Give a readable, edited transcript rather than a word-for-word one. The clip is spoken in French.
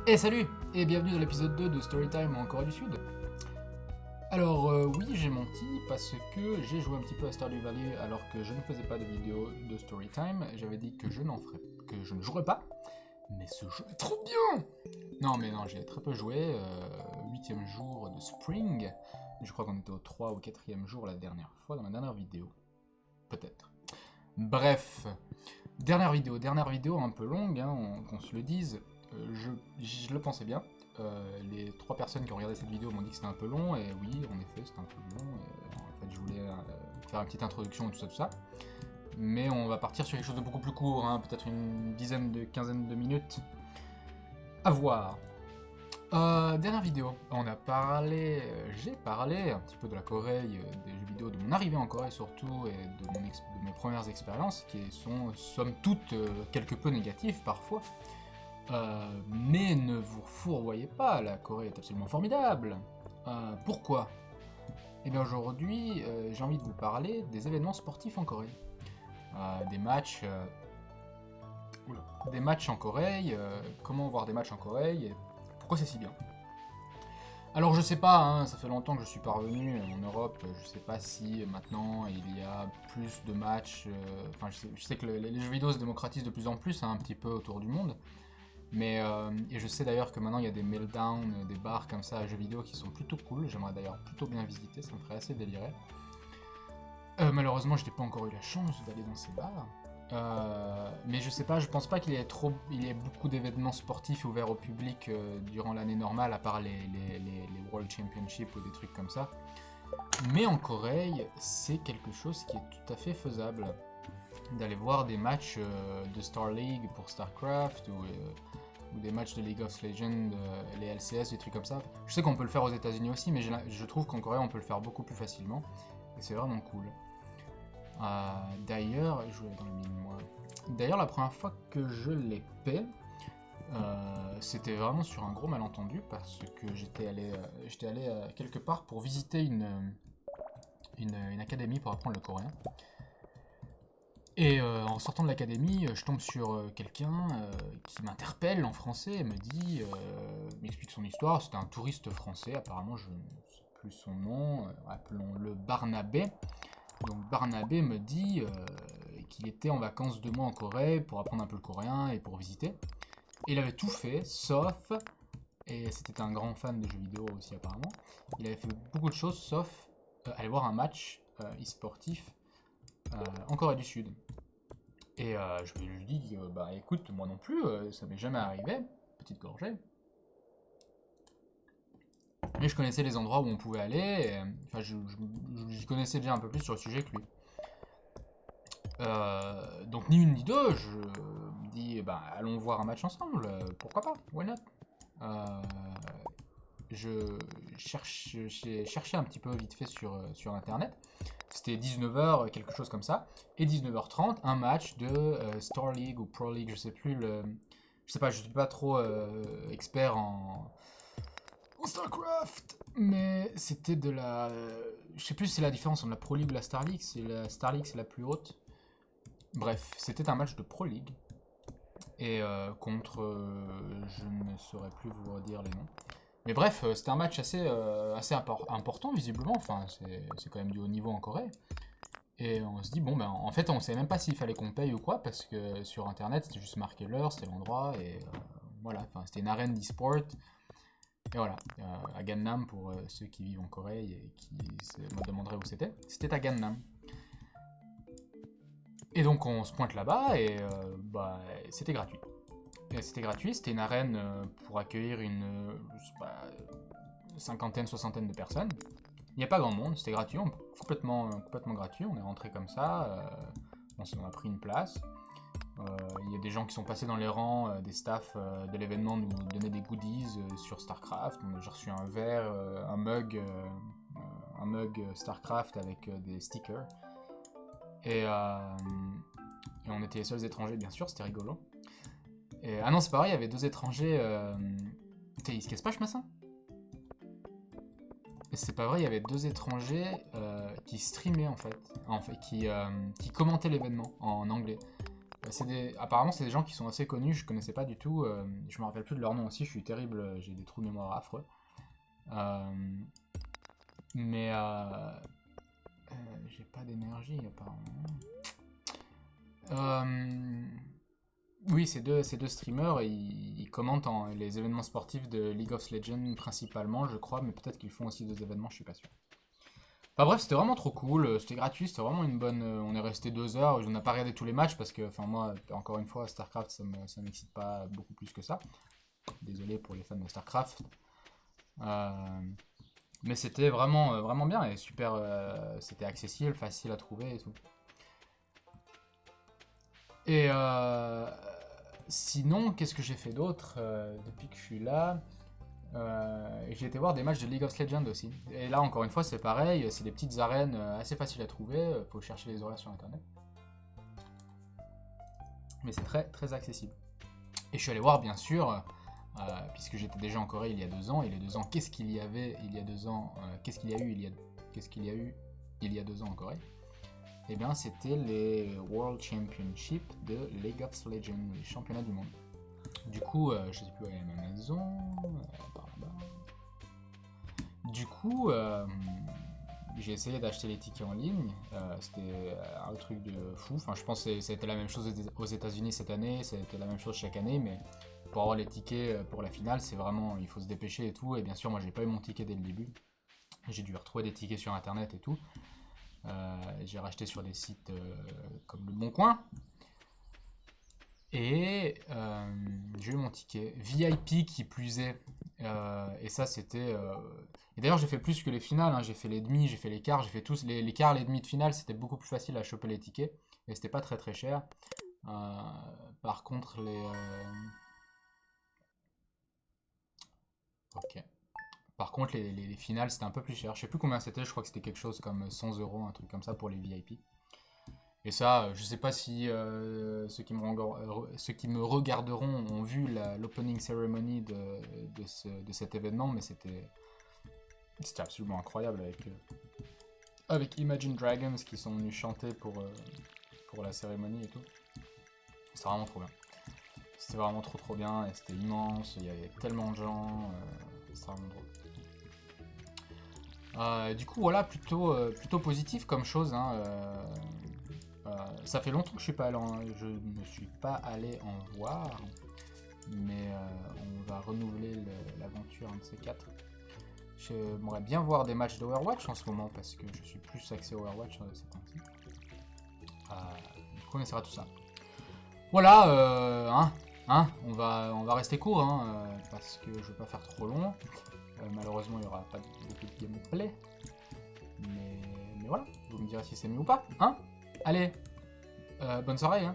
Et salut et bienvenue dans l'épisode 2 de Storytime en Corée du Sud. Alors oui, j'ai menti parce que j'ai joué un petit peu à Stardew Valley alors que je ne faisais pas de vidéo de Storytime. J'avais dit que je ne jouerais pas, mais ce jeu est trop bien. Non, j'ai très peu joué, 8ème jour de Spring. Je crois qu'on était au 3 ou 4ème jour la dernière fois dans la dernière vidéo. Peut-être. Bref, dernière vidéo un peu longue, hein, qu'on se le dise. Je le pensais bien. Les 3 personnes qui ont regardé cette vidéo m'ont dit que c'était un peu long, et oui, en effet, c'était un peu long. En fait, je voulais faire une petite introduction et tout ça. Mais on va partir sur quelque chose de beaucoup plus court, hein, peut-être une quinzaine de minutes. À voir. Dernière vidéo, j'ai parlé un petit peu de la Corée, des jeux vidéo, de mon arrivée en Corée surtout, et de mes premières expériences, qui sont somme toute quelque peu négatives parfois. Mais ne vous fourvoyez pas, la Corée est absolument formidable. Pourquoi? Eh bien aujourd'hui, j'ai envie de vous parler des événements sportifs en Corée. Des matchs... des matchs en Corée, comment voir des matchs en Corée, et pourquoi c'est si bien. Alors je sais pas, hein, ça fait longtemps que je suis parvenu en Europe, je sais pas si maintenant il y a plus de matchs... Enfin je sais que les jeux vidéo se démocratisent de plus en plus, hein, un petit peu autour du monde. Mais et je sais d'ailleurs que maintenant il y a des meltdowns, des bars comme ça à jeux vidéo qui sont plutôt cool. J'aimerais d'ailleurs plutôt bien visiter, ça me ferait assez délirer. Malheureusement, je n'ai pas encore eu la chance d'aller dans ces bars. Mais je sais pas, je pense pas il y ait beaucoup d'événements sportifs ouverts au public durant l'année normale, à part les World Championships ou des trucs comme ça. Mais en Corée, c'est quelque chose qui est tout à fait faisable. D'aller voir des matchs de Star League pour StarCraft ou des matchs de League of Legends, les LCS, des trucs comme ça. Je sais qu'on peut le faire aux États-Unis aussi, mais je trouve qu'en Corée on peut le faire beaucoup plus facilement. Et c'est vraiment cool. D'ailleurs, je vais dans le mille-mois. D'ailleurs, la première fois que je l'ai fait, c'était vraiment sur un gros malentendu parce que j'étais allé quelque part pour visiter une académie pour apprendre le coréen. Et en sortant de l'académie, je tombe sur quelqu'un qui m'interpelle en français et m'explique son histoire. C'était un touriste français, apparemment je ne sais plus son nom, appelons-le Barnabé. Donc Barnabé me dit qu'il était en vacances 2 mois en Corée pour apprendre un peu le coréen et pour visiter. Et il avait tout fait, sauf, et c'était un grand fan de jeux vidéo aussi apparemment, il avait fait beaucoup de choses sauf aller voir un match e-sportif en Corée du Sud. Et je lui dis, bah écoute, moi non plus, ça m'est jamais arrivé, petite gorgée. Mais je connaissais les endroits où on pouvait aller, enfin j'y connaissais déjà un peu plus sur le sujet que lui. Donc ni une ni deux, je me dis, bah allons voir un match ensemble, pourquoi pas, why not. Euh, j'ai cherché un petit peu vite fait sur internet. C'était 19h, quelque chose comme ça. Et 19h30, un match de Star League ou Pro League, je sais plus je suis pas trop expert en StarCraft, mais c'était de la. Je sais plus si c'est la différence entre la Pro League ou la Star League. La Star League, c'est la plus haute. Bref, c'était un match de Pro League. Et contre. Je ne saurais plus vous redire les noms. Mais bref, c'était un match assez important, visiblement. Enfin, c'est quand même du haut niveau en Corée. Et on se dit, bon, ben en fait, on savait même pas s'il fallait qu'on paye ou quoi, parce que sur internet, c'était juste marqué l'heure, c'était l'endroit, et voilà. Enfin, c'était une arène d'e-sport. Et voilà, à Gangnam, pour ceux qui vivent en Corée et qui me demanderaient où c'était. C'était à Gangnam. Et donc, on se pointe là-bas, et bah, c'était gratuit. C'était gratuit, c'était une arène pour accueillir je sais pas, cinquantaine, soixantaine de personnes. Il n'y a pas grand monde, c'était gratuit, complètement gratuit. On est rentré comme ça, on a pris une place. Il y a des gens qui sont passés dans les rangs, des staffs de l'événement nous donnaient des goodies sur StarCraft. J'ai reçu un verre, un mug StarCraft avec des stickers. Et on était les seuls étrangers, bien sûr, c'était rigolo. Ah non, c'est pareil, il y avait 2 étrangers. Putain, il se casse pas, je massin. C'est pas vrai, il y avait 2 étrangers qui streamaient en fait qui commentaient l'événement en anglais. Apparemment, c'est des gens qui sont assez connus, je connaissais pas du tout. Je me rappelle plus de leur nom aussi, je suis terrible, j'ai des trous de mémoire affreux. Mais j'ai pas d'énergie apparemment. Oui, ces deux streamers, ils commentent les événements sportifs de League of Legends principalement, je crois, mais peut-être qu'ils font aussi des événements, je suis pas sûr. Enfin bref, c'était vraiment trop cool, c'était gratuit, c'était vraiment une bonne... on est resté 2 heures, on n'a pas regardé tous les matchs parce que, enfin moi, encore une fois, StarCraft, ça m'excite pas beaucoup plus que ça. Désolé pour les fans de StarCraft. Mais c'était vraiment, vraiment bien et super, c'était accessible, facile à trouver et tout. Et sinon, qu'est-ce que j'ai fait d'autre depuis que je suis là? J'ai été voir des matchs de League of Legends aussi. Et là, encore une fois, c'est pareil, c'est des petites arènes assez faciles à trouver, faut chercher les horaires sur internet. Mais c'est très très accessible. Et je suis allé voir, bien sûr, puisque j'étais déjà en Corée il y a 2 ans, et les 2 ans, qu'est-ce qu'il y avait il y a 2 ans, qu'est-ce qu'il y a eu il y a 2 ans en Corée? Eh bien, c'était les World Championship de League of Legends, les championnats du monde. Du coup, je sais plus où est ma maison, par là-bas. Du coup, j'ai essayé d'acheter les tickets en ligne. C'était un truc de fou. Enfin, je pense que c'était la même chose aux États-Unis cette année. C'était la même chose chaque année, mais pour avoir les tickets pour la finale, c'est vraiment, il faut se dépêcher et tout. Et bien sûr, moi, j'ai pas eu mon ticket dès le début. J'ai dû retrouver des tickets sur internet et tout. J'ai racheté sur des sites comme Le Bon Coin. Et j'ai eu mon ticket VIP qui plus est. Et ça, c'était. Et d'ailleurs, j'ai fait plus que les finales. Hein. J'ai fait les demi, j'ai fait les quarts, j'ai fait tous les quarts, les demi de finale. C'était beaucoup plus facile à choper les tickets. Et c'était pas très très cher. Par contre, Ok. Par contre, les finales, c'était un peu plus cher. Je sais plus combien c'était. Je crois que c'était quelque chose comme 100 euros, un truc comme ça pour les VIP. Et ça, je sais pas si ceux qui me regarderont ont vu l'opening ceremony de cet événement, mais c'était absolument incroyable avec Imagine Dragons qui sont venus chanter pour la cérémonie et tout. C'était vraiment trop bien. C'était vraiment trop trop bien, et c'était immense, il y avait tellement de gens, c'était vraiment drôle. Du coup, voilà, plutôt positif comme chose, hein, ça fait longtemps que je ne suis pas allé en voir, mais on va renouveler l'aventure, un de ces quatre. J'aimerais bien voir des matchs d'Overwatch en ce moment parce que je suis plus axé Overwatch ces temps-ci. Du coup, on essaiera tout ça. Voilà, on va rester court parce que je veux pas faire trop long. Malheureusement, il n'y aura pas beaucoup de gameplay. Mais voilà, vous me direz si c'est mieux ou pas. Allez, bonne soirée.